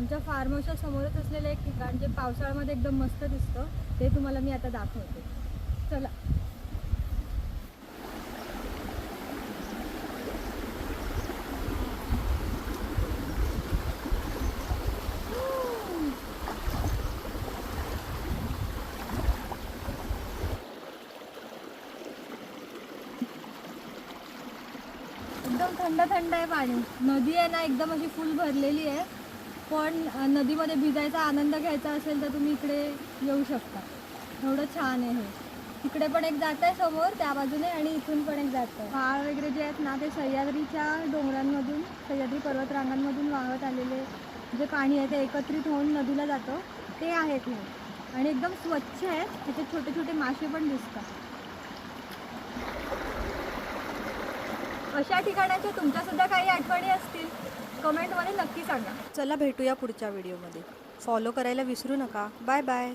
आमच्या फार्म हाऊसच्या समोरच असलेलं एक ठिकाण जे पावसाळ्यामध्ये एकदम मस्त दिसतं, ते तुम्हाला मी आता दाखवते. चला. एकदम थंड थंड आहे पाणी. नदी आहे ना एकदम अशी फुल भरलेली आहे. पण नदीमध्ये भिजायचा आनंद घ्यायचा असेल तर तुम्ही इकडे येऊ शकता. एवढं छान आहे हे. तिकडे पण एक जात आहे समोर त्या बाजूने आणि इथून पण एक जात आहे. पहाड वगैरे जे आहेत ना ते सह्याद्रीच्या डोंगरांमधून, सह्याद्री पर्वतरांगांमधून वाहत आलेले जे पाणी आहे ते एकत्रित होऊन नदीला जातं ते आहेत हे. आणि एकदम स्वच्छ आहे. तिथे छोटे छोटे मासे पण दिसतात. अशा ठिकाणाच्या तुमच्यासुद्धा काही आठवणी असतील कमेंटमध्ये नक्की सांगा. चला भेटूया पुढच्या व्हिडिओमध्ये. फॉलो करायला विसरू नका. Bye bye.